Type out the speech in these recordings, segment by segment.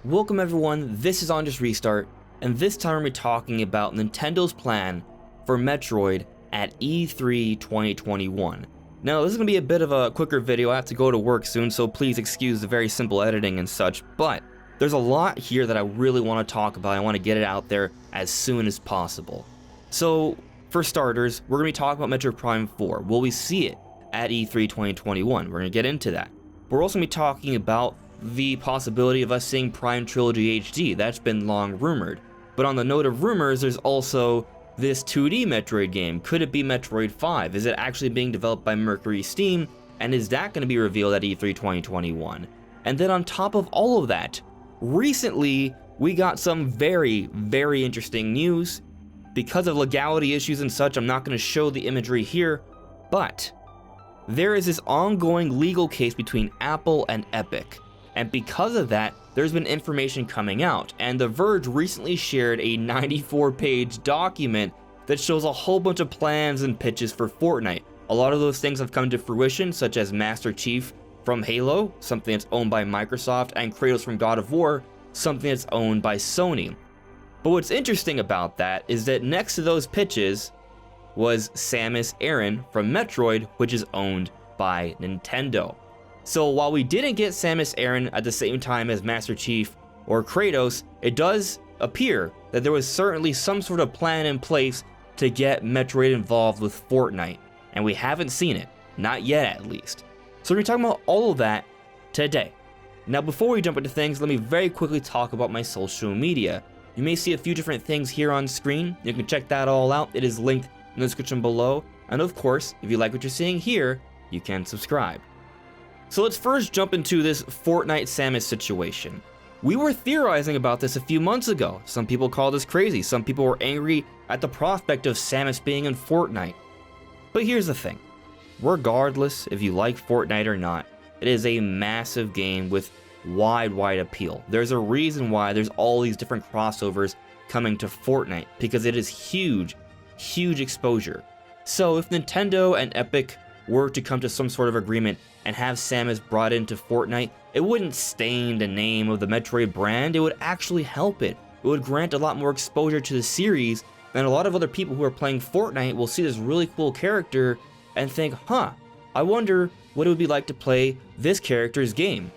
Welcome everyone, this is On Just Restart, and this time we're talking about Nintendo's plan for Metroid at E3 2021. Now this is going to be a bit of a quicker video. I have to go to work soon, so please excuse the very simple editing and such, but there's a lot here that I really want to talk about. I want to get it out there as soon as possible. So for starters, we're going to be talking about Metroid Prime 4. Will we see it at E3 2021? We're going to get into that. We're also going to be talking about the possibility of us seeing Prime Trilogy HD. That's been long rumored. But on the note of rumors, there's also this 2D Metroid game. Could it be Metroid 5? Is it actually being developed by Mercury Steam? And is that going to be revealed at E3 2021? And then on top of all of that, recently we got some very, very interesting news. Because of legality issues and such, I'm not going to show the imagery here, but there is this ongoing legal case between Apple and Epic. And because of that, there's been information coming out, and The Verge recently shared a 94-page document that shows a whole bunch of plans and pitches for Fortnite. A lot of those things have come to fruition, such as Master Chief from Halo, something that's owned by Microsoft, and Kratos from God of War, something that's owned by Sony. But what's interesting about that is that next to those pitches was Samus Aran from Metroid, which is owned by Nintendo. So while we didn't get Samus Aran at the same time as Master Chief or Kratos, it does appear that there was certainly some sort of plan in place to get Metroid involved with Fortnite, and we haven't seen it, not yet at least. So we're talking about all of that today. Now before we jump into things, let me very quickly talk about my social media. You may see a few different things here on screen. You can check that all out. It is linked in the description below. And of course, if you like what you're seeing here, you can subscribe. So let's first jump into this Fortnite Samus situation. We were theorizing about this a few months ago. Some people called us crazy. Some people were angry at the prospect of Samus being in Fortnite. But here's the thing. Regardless if you like Fortnite or not, it is a massive game with wide appeal. There's a reason why there's all these different crossovers coming to Fortnite, because it is huge exposure. So if Nintendo and Epic were to come to some sort of agreement and have Samus brought into Fortnite, it wouldn't stain the name of the Metroid brand, it would actually help it. It would grant a lot more exposure to the series, and a lot of other people who are playing Fortnite will see this really cool character and think, huh, I wonder what it would be like to play this character's game.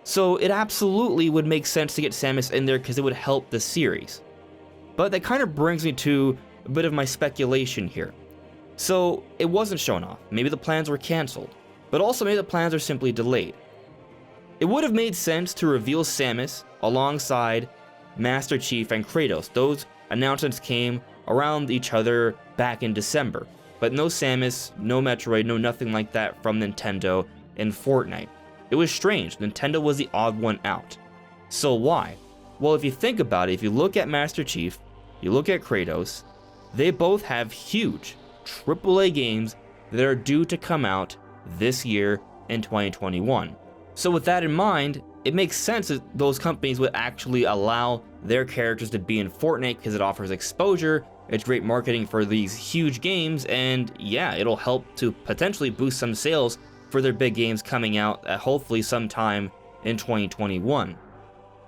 So it absolutely would make sense to get Samus in there because it would help the series. But that kind of brings me to a bit of my speculation here. So it wasn't shown off. Maybe the plans were canceled, but also maybe the plans are simply delayed. It would have made sense to reveal Samus alongside Master Chief and Kratos. Those announcements came around each other back in December, but no Samus, no Metroid, no nothing like that from Nintendo in Fortnite. It was strange. Nintendo was the odd one out. So why? Well, if you think about it, if you look at Master Chief, you look at Kratos, they both have huge AAA games that are due to come out this year in 2021. So with that in mind, it makes sense that those companies would actually allow their characters to be in Fortnite because it offers exposure, it's great marketing for these huge games, and yeah, it'll help to potentially boost some sales for their big games coming out at hopefully sometime in 2021.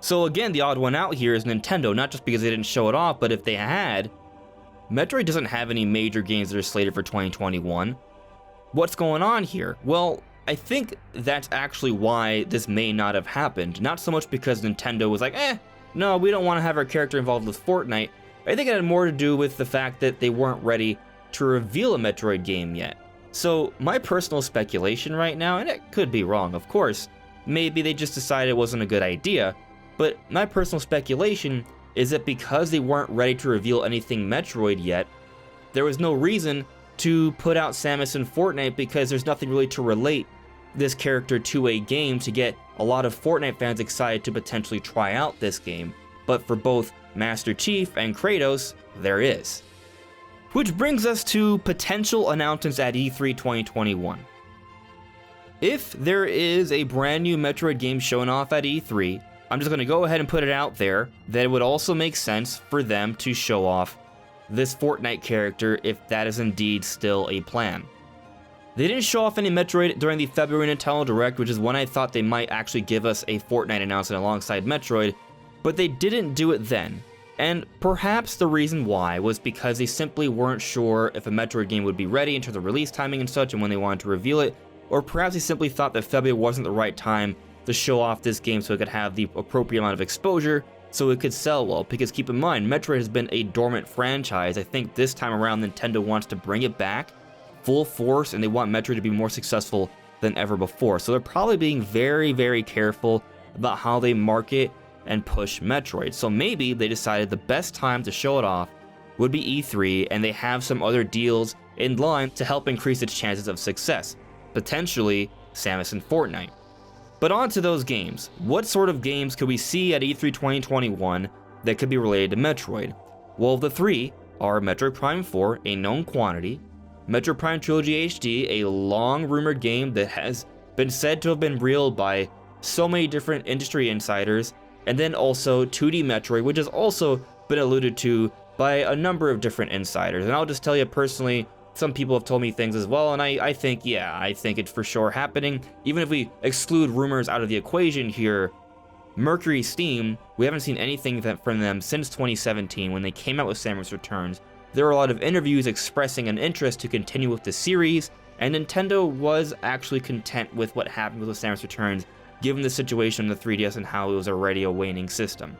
So again, the odd one out here is Nintendo, not just because they didn't show it off, but if they had, Metroid doesn't have any major games that are slated for 2021. What's going on here? Well, I think that's actually why this may not have happened. Not so much because Nintendo was like, no, we don't want to have our character involved with Fortnite. I think it had more to do with the fact that they weren't ready to reveal a Metroid game yet. So my personal speculation right now, and it could be wrong of course, maybe they just decided it wasn't a good idea, but my personal speculation is that because they weren't ready to reveal anything Metroid yet, there was no reason to put out Samus in Fortnite because there's nothing really to relate this character to a game to get a lot of Fortnite fans excited to potentially try out this game. But for both Master Chief and Kratos, there is. Which brings us to potential announcements at E3 2021. If there is a brand new Metroid game shown off at E3, I'm just going to go ahead and put it out there that it would also make sense for them to show off this Fortnite character if that is indeed still a plan. They didn't show off any Metroid during the February Nintendo Direct, which is when I thought they might actually give us a Fortnite announcement alongside Metroid, but they didn't do it then. And perhaps the reason why was because they simply weren't sure if a Metroid game would be ready in terms of release timing and such and when they wanted to reveal it, or perhaps they simply thought that February wasn't the right time to show off this game so it could have the appropriate amount of exposure so it could sell well. Because keep in mind, Metroid has been a dormant franchise. I think this time around Nintendo wants to bring it back full force, and they want Metroid to be more successful than ever before. So they're probably being very, very careful about how they market and push Metroid. So maybe they decided the best time to show it off would be E3, and they have some other deals in line to help increase its chances of success, potentially Samus and Fortnite. But on to those games. What sort of games could we see at E3 2021 that could be related to Metroid? Well, the three are Metroid Prime 4, a known quantity, Metroid Prime Trilogy HD, a long-rumored game that has been said to have been reeled by so many different industry insiders, and then also 2D Metroid, which has also been alluded to by a number of different insiders. And I'll just tell you personally, some people have told me things as well, and I think it's for sure happening. Even if we exclude rumors out of the equation here, Mercury Steam, we haven't seen anything from them since 2017 when they came out with Samus Returns. There were a lot of interviews expressing an interest to continue with the series, and Nintendo was actually content with what happened with Samus Returns, given the situation in the 3DS and how it was already a waning system.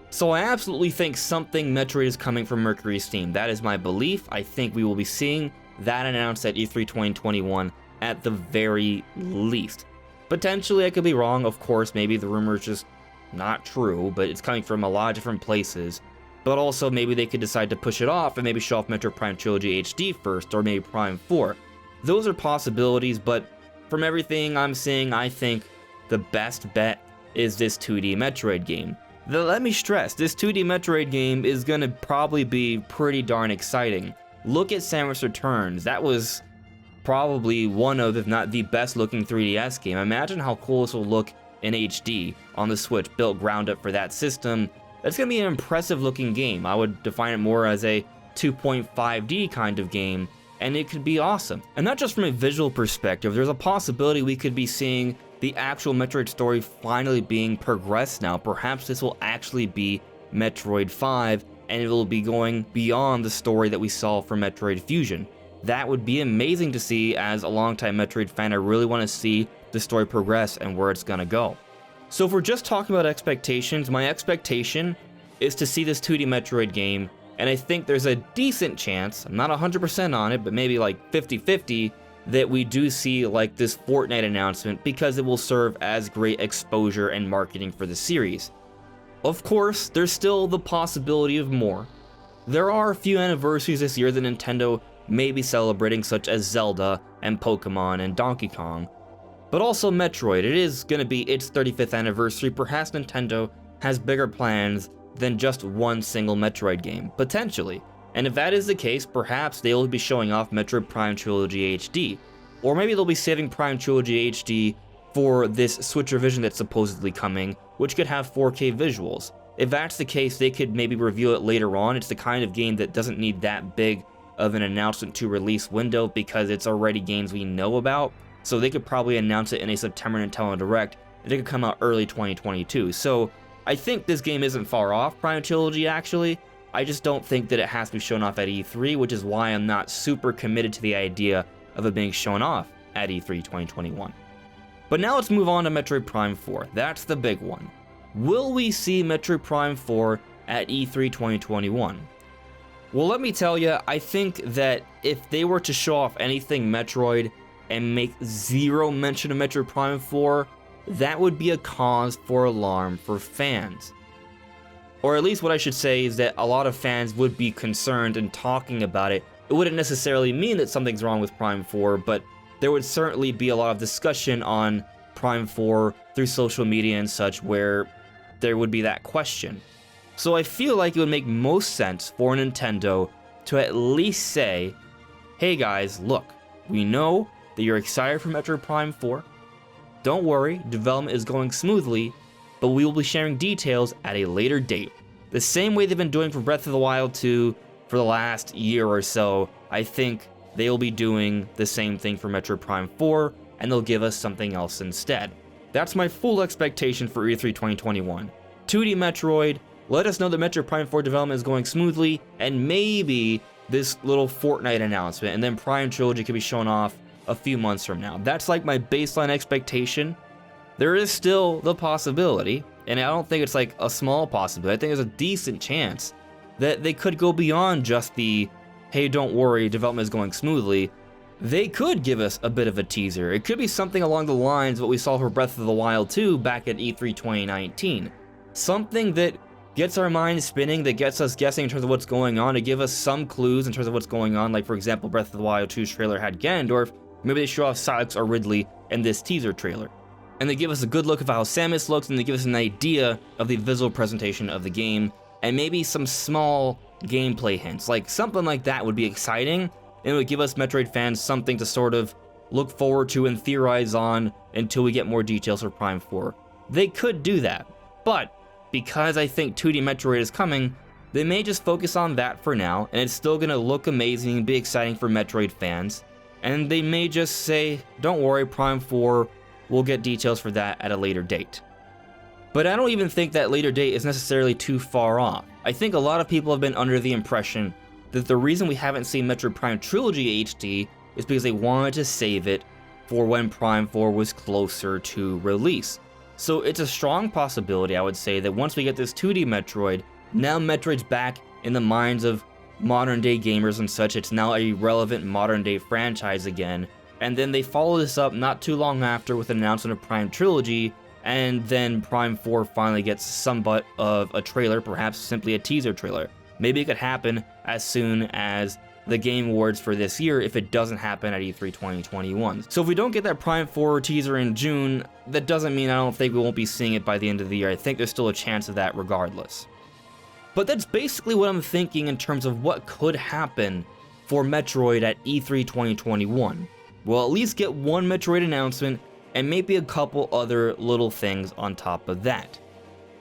So I absolutely think something Metroid is coming from Mercury Steam. That is my belief. I think we will be seeing that announced at E3 2021 at the very least. Potentially I could be wrong, of course, maybe the rumor is just not true, but it's coming from a lot of different places. But also maybe they could decide to push it off and maybe show off Metroid Prime Trilogy HD first, or maybe Prime 4. Those are possibilities, but from everything I'm seeing, I think the best bet is this 2D Metroid game. Let me stress, this 2D Metroid game is going to probably be pretty darn exciting. Look at Samus Returns. That was probably one of, if not the best looking 3DS game. Imagine how cool this will look in HD on the Switch, built ground up for that system. That's going to be an impressive looking game. I would define it more as a 2.5D kind of game, and it could be awesome. And not just from a visual perspective, there's a possibility we could be seeing the actual Metroid story finally being progressed now. Perhaps this will actually be Metroid 5, and it will be going beyond the story that we saw for Metroid Fusion. That would be amazing to see. As a longtime Metroid fan, I really want to see the story progress and where it's gonna go. So if we're just talking about expectations, my expectation is to see this 2D Metroid game, and I think there's a decent chance, I'm not 100% on it, but maybe like 50-50, that we do see like this Fortnite announcement, because it will serve as great exposure and marketing for the series. Of course, there's still the possibility of more. There are a few anniversaries this year that Nintendo may be celebrating, such as Zelda and Pokemon and Donkey Kong. But also Metroid, it is going to be its 35th anniversary. Perhaps Nintendo has bigger plans than just one single Metroid game, potentially. And if that is the case, perhaps they will be showing off Metroid Prime Trilogy HD. Or maybe they'll be saving Prime Trilogy HD for this Switch revision that's supposedly coming, which could have 4K visuals. If that's the case, they could maybe reveal it later on. It's the kind of game that doesn't need that big of an announcement to release window, because it's already games we know about. So they could probably announce it in a September Nintendo Direct, and it could come out early 2022. So I think this game isn't far off Prime Trilogy, actually. I just don't think that it has to be shown off at E3, which is why I'm not super committed to the idea of it being shown off at E3 2021. But now let's move on to Metroid Prime 4. That's the big one. Will we see Metroid Prime 4 at E3 2021? Well, let me tell you, I think that if they were to show off anything Metroid and make zero mention of Metroid Prime 4, that would be a cause for alarm for fans. Or at least what I should say is that a lot of fans would be concerned in talking about it. It wouldn't necessarily mean that something's wrong with Prime 4, but there would certainly be a lot of discussion on Prime 4 through social media and such, where there would be that question. So I feel like it would make most sense for Nintendo to at least say, hey guys, look, we know that you're excited for Metroid Prime 4. Don't worry, development is going smoothly, but we will be sharing details at a later date. The same way they've been doing for Breath of the Wild 2 for the last year or so. I think they will be doing the same thing for Metroid Prime 4, and they'll give us something else instead. That's my full expectation for E3 2021. 2D Metroid, let us know that Metroid Prime 4 development is going smoothly, and maybe this little Fortnite announcement, and then Prime Trilogy could be shown off a few months from now. That's like my baseline expectation. There is still the possibility, and I don't think it's like a small possibility, I think there's a decent chance that they could go beyond just the, hey, don't worry, development is going smoothly. They could give us a bit of a teaser. It could be something along the lines of what we saw for Breath of the Wild 2 back at E3 2019. Something that gets our minds spinning, that gets us guessing in terms of what's going on, to give us some clues in terms of what's going on. Like, for example, Breath of the Wild 2's trailer had Ganondorf. Maybe they show off Sykes or Ridley in this teaser trailer. And they give us a good look of how Samus looks, and they give us an idea of the visual presentation of the game, and maybe some small gameplay hints. Like, something like that would be exciting, and it would give us Metroid fans something to sort of look forward to and theorize on until we get more details for Prime 4. They could do that, but because I think 2D Metroid is coming, they may just focus on that for now, and it's still gonna look amazing and be exciting for Metroid fans. And they may just say, don't worry, Prime 4, we'll get details for that at a later date. But I don't even think that later date is necessarily too far off. I think a lot of people have been under the impression that the reason we haven't seen Metroid Prime Trilogy HD is because they wanted to save it for when Prime 4 was closer to release. So it's a strong possibility, I would say, that once we get this 2D Metroid, now Metroid's back in the minds of modern day gamers and such, it's now a relevant modern day franchise again, and then they follow this up not too long after with an announcement of Prime Trilogy, and then Prime 4 finally gets somewhat of a trailer, perhaps simply a teaser trailer. Maybe it could happen as soon as the Game Awards for this year if it doesn't happen at E3 2021. So if we don't get that Prime 4 teaser in June, that doesn't mean I don't think we won't be seeing it by the end of the year. I think there's still a chance of that regardless. But that's basically what I'm thinking in terms of what could happen for Metroid at E3 2021. We'll at least get one Metroid announcement and maybe a couple other little things on top of that.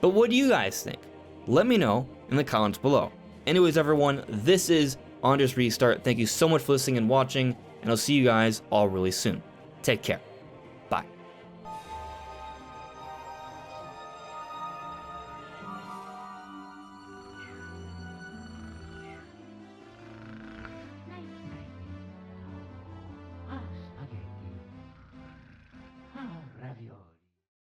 But what do you guys think? Let me know in the comments below. Anyways, everyone, this is On Just Restart. Thank you so much for listening and watching, and I'll see you guys all really soon. Take care.